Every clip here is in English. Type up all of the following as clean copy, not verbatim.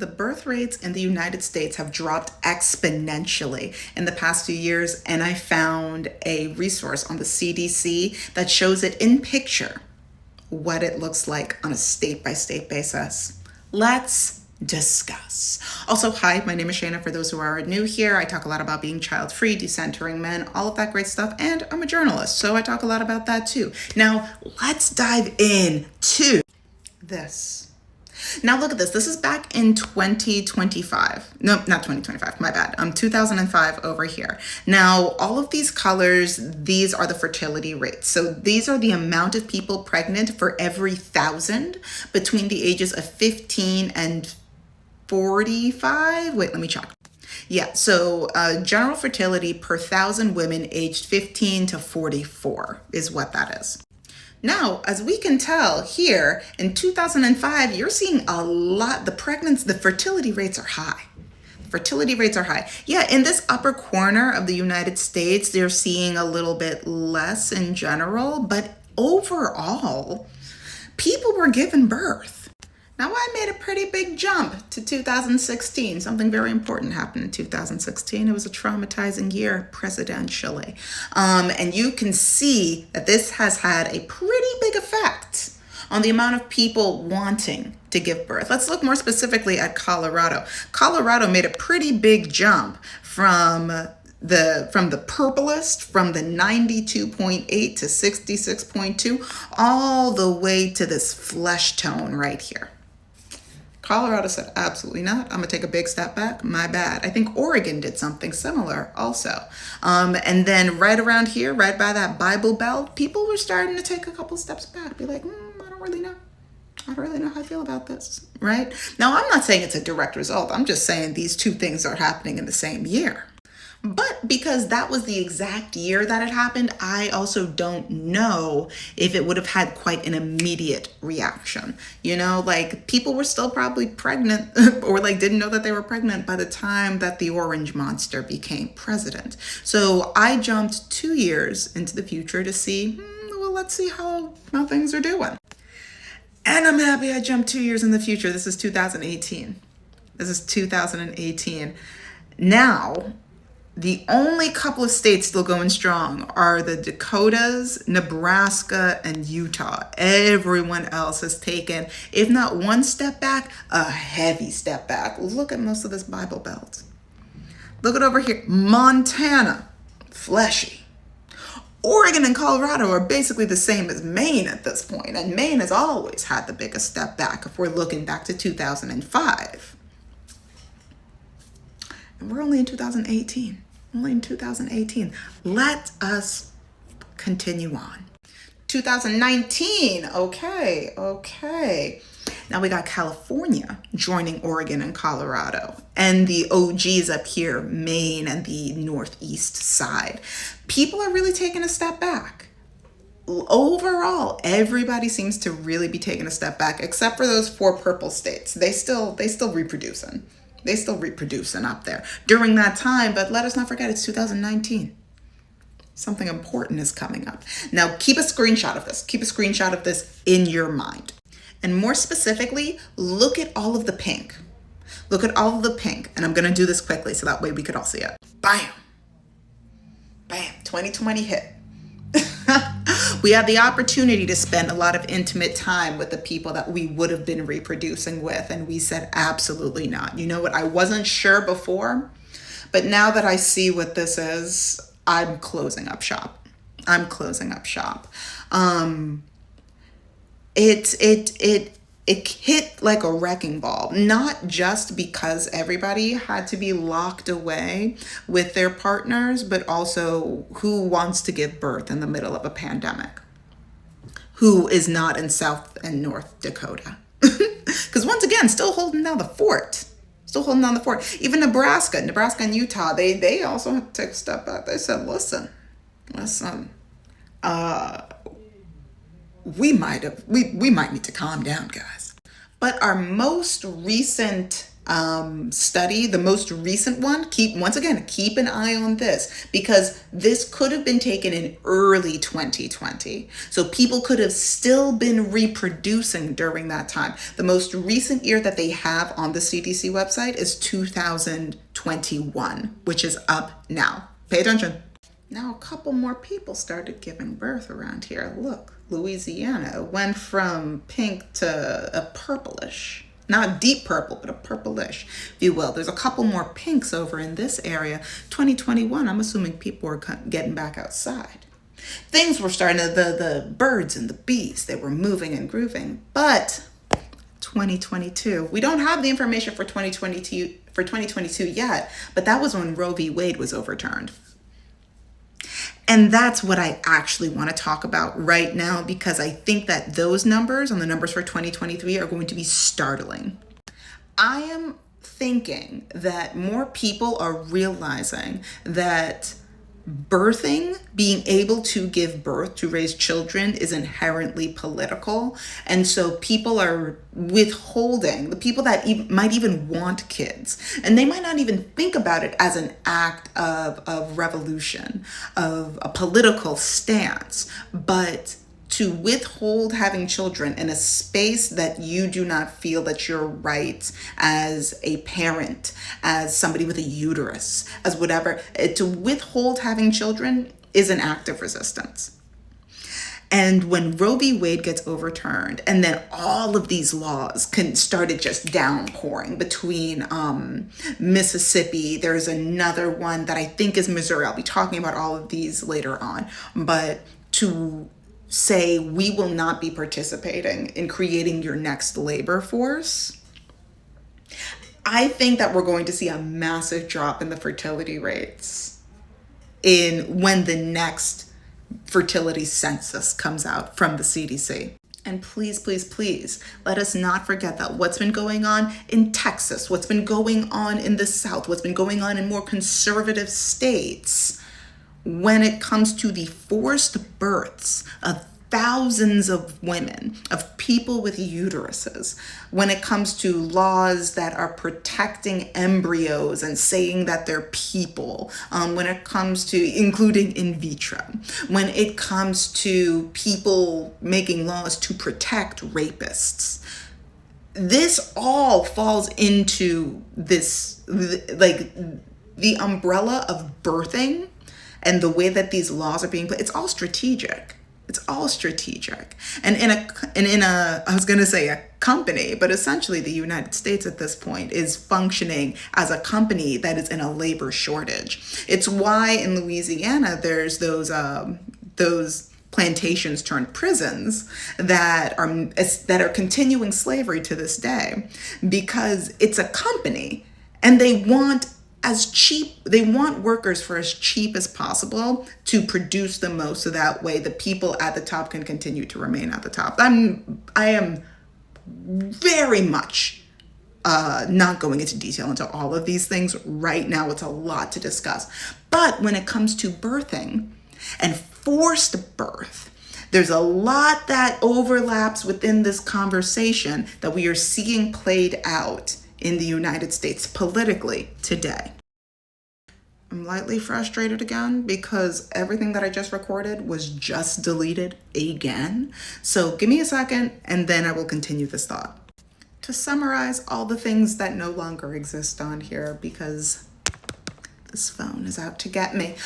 The birth rates in the United States have dropped exponentially in the past few years, and I found a resource on the CDC that shows it in picture what it looks like on a state-by-state basis. Let's discuss. Also, hi, my name is Shayna. For those who are new here, I talk a lot about being child-free, decentering men, all of that great stuff, and I'm a journalist, so I talk a lot about that too. Now, let's dive into this. Now look at this. This is back in 2025. No, not 2025. My bad. 2005 over here. Now, all of these colors, these are the fertility rates. So these are the amount of people pregnant for every 1,000 between the ages of 15 and 45. Wait, let me check. Yeah, so general fertility per 1,000 women aged 15 to 44 is what that is. Now, as we can tell here in 2005, you're seeing a lot, the fertility rates are high. Fertility rates are high. Yeah, in this upper corner of the United States, they're seeing a little bit less in general, but overall, people were given birth. Now, I made a pretty big jump to 2016. Something very important happened in 2016. It was a traumatizing year presidentially. And you can see that this has had a pretty big effect on the amount of people wanting to give birth. Let's look more specifically at Colorado. Colorado made a pretty big jump from the purplest, from the 92.8 to 66.2, all the way to this flesh tone right here. Colorado said, absolutely not. I'm gonna take a big step back. My bad. I think Oregon did something similar also. And then right around here, right by that Bible Belt, people were starting to take a couple steps back, be like, I don't really know. I don't really know how I feel about this, right? Now, I'm not saying it's a direct result. I'm just saying these two things are happening in the same year. But because that was the exact year that it happened, I also don't know if it would have had quite an immediate reaction. You know, like people were still probably pregnant or like didn't know that they were pregnant by the time that the orange monster became president. So I jumped 2 years into the future to see, well, let's see how things are doing. And I'm happy I jumped 2 years in the future. This is 2018. This is 2018. Now, the only couple of states still going strong are the Dakotas, Nebraska, and Utah. Everyone else has taken, if not one step back, a heavy step back. Look at most of this Bible Belt. Look at over here, Montana, fleshy. Oregon and Colorado are basically the same as Maine at this point, and Maine has always had the biggest step back if we're looking back to 2005. And we're only in 2018. Only in 2018. Let us continue on. 2019. Okay. Now we got California joining Oregon and Colorado, and the OGs up here, Maine and the northeast side. People are really taking a step back. Overall, everybody seems to really be taking a step back, except for those 4 purple states. They still reproducing. They still reproducing up there during that time, but let us not forget it's 2019. Something important is coming up. Now keep a screenshot of this. Keep a screenshot of this in your mind. And more specifically, look at all of the pink. Look at all of the pink. And I'm gonna do this quickly so that way we could all see it. Bam. Bam, 2020 hit. We had the opportunity to spend a lot of intimate time with the people that we would have been reproducing with, and we said absolutely not. You know what? I wasn't sure before, but now that I see what this is, I'm closing up shop. I'm closing up shop. It hit like a wrecking ball, not just because everybody had to be locked away with their partners, but also who wants to give birth in the middle of a pandemic? Who is not in South and North Dakota? Because once again, still holding down the fort. Even Nebraska and Utah, they also have to take a step back. They said, listen, we might need to calm down, guys. But our most recent study, the most recent one, keep an eye on this, because this could have been taken in early 2020. So people could have still been reproducing during that time. The most recent year that they have on the CDC website is 2021, which is up now. Pay attention. Now, a couple more people started giving birth around here. Look, Louisiana went from pink to a purplish. Not deep purple, but a purplish, if you will. There's a couple more pinks over in this area. 2021, I'm assuming people were getting back outside. Things were starting to, the birds and the bees, they were moving and grooving. But 2022, we don't have the information for 2022 yet, but that was when Roe v. Wade was overturned. And that's what I actually want to talk about right now, because I think that those numbers, and the numbers for 2023, are going to be startling. I am thinking that more people are realizing that birthing, being able to give birth, to raise children, is inherently political. And so people are withholding, the people that might even want kids, and they might not even think about it as an act of revolution, of a political stance, but to withhold having children in a space that you do not feel that you're right as a parent, as somebody with a uterus, as whatever, to withhold having children is an act of resistance. And when Roe v. Wade gets overturned, and then all of these laws started just downpouring between Mississippi, there's another one that I think is Missouri. I'll be talking about all of these later on. But to say we will not be participating in creating your next labor force, I think that we're going to see a massive drop in the fertility rates when the next fertility census comes out from the CDC. And please, please, please, let us not forget that what's been going on in Texas, what's been going on in the South, what's been going on in more conservative states, when it comes to the forced births of thousands of women, of people with uteruses, when it comes to laws that are protecting embryos and saying that they're people, when it comes to including in vitro, when it comes to people making laws to protect rapists, this all falls into this, like the umbrella of birthing. And the way that these laws are being put, it's all strategic. It's all strategic. And in a I was going to say a company, but essentially the United States at this point is functioning as a company that is in a labor shortage. It's why in Louisiana there's those plantations turned prisons that are continuing slavery to this day, because it's a company and they want workers for as cheap as possible to produce the most, so that way the people at the top can continue to remain at the top. I am very much not going into detail into all of these things right now. It's a lot to discuss. But when it comes to birthing and forced birth, there's a lot that overlaps within this conversation that we are seeing played out in the United States politically today. I'm lightly frustrated again because everything that I just recorded was just deleted again. So give me a second and then I will continue this thought. To summarize all the things that no longer exist on here, because this phone is out to get me.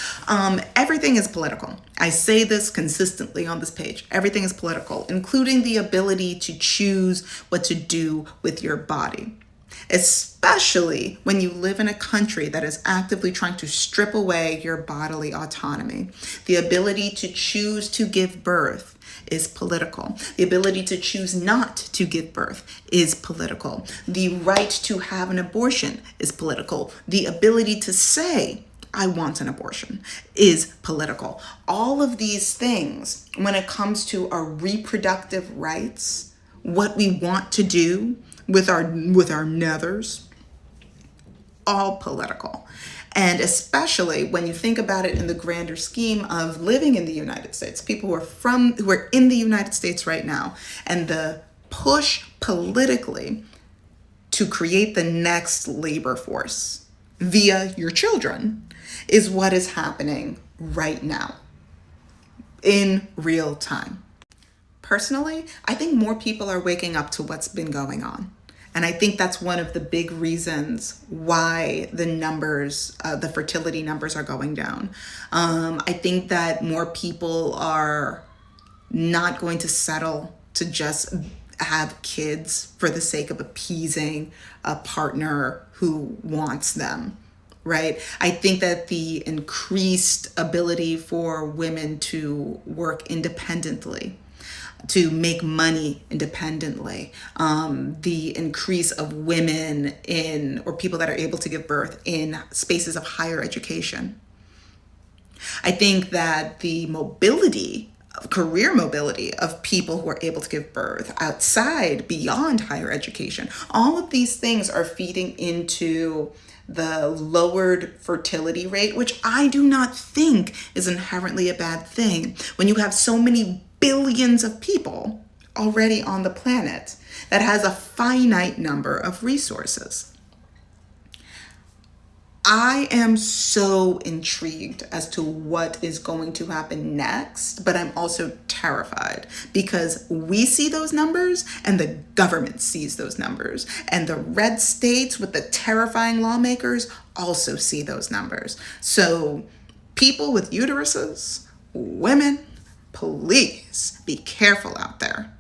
Everything is political. I say this consistently on this page. Everything is political, including the ability to choose what to do with your body, especially when you live in a country that is actively trying to strip away your bodily autonomy. The ability to choose to give birth is political. The ability to choose not to give birth is political. The right to have an abortion is political. The ability to say, I want an abortion, is political. All of these things, when it comes to our reproductive rights, what we want to do with our nethers, all political. And especially when you think about it in the grander scheme of living in the United States, people who are in the United States right now, and the push politically to create the next labor force via your children is what is happening right now in real time. Personally, I think more people are waking up to what's been going on. And I think that's one of the big reasons why the numbers, the fertility numbers are going down. I think that more people are not going to settle to just have kids for the sake of appeasing a partner who wants them, right? I think that the increased ability for women to work independently, to make money independently, the increase of women in, or people that are able to give birth in spaces of higher education. I think that the mobility, career mobility of people who are able to give birth outside, beyond higher education, all of these things are feeding into the lowered fertility rate, which I do not think is inherently a bad thing. When you have so many billions of people already on the planet that has a finite number of resources. I am so intrigued as to what is going to happen next, but I'm also terrified because we see those numbers and the government sees those numbers, and the red states with the terrifying lawmakers also see those numbers. So people with uteruses, women, please be careful out there.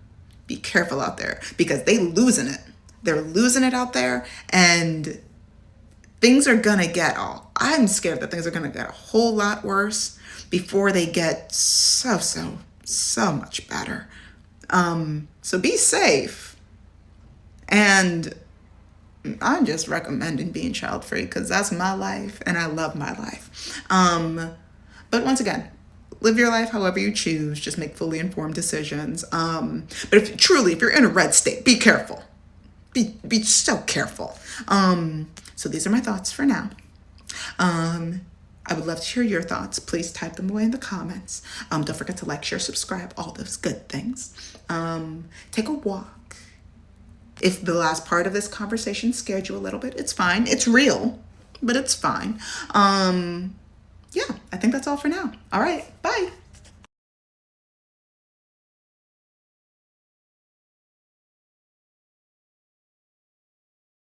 Be careful out there because they're losing it. They're losing it out there, and things are gonna get I'm scared that things are gonna get a whole lot worse before they get so much better. So be safe. And I'm just recommending being child-free because that's my life and I love my life. But once again, live your life however you choose. Just make fully informed decisions. But if you're in a red state, be careful. Be so careful. So these are my thoughts for now. I would love to hear your thoughts. Please type them away in the comments. Don't forget to like, share, subscribe, all those good things. Take a walk. If the last part of this conversation scared you a little bit, it's fine. It's real, but it's fine. Yeah, I think that's all for now. All right, bye.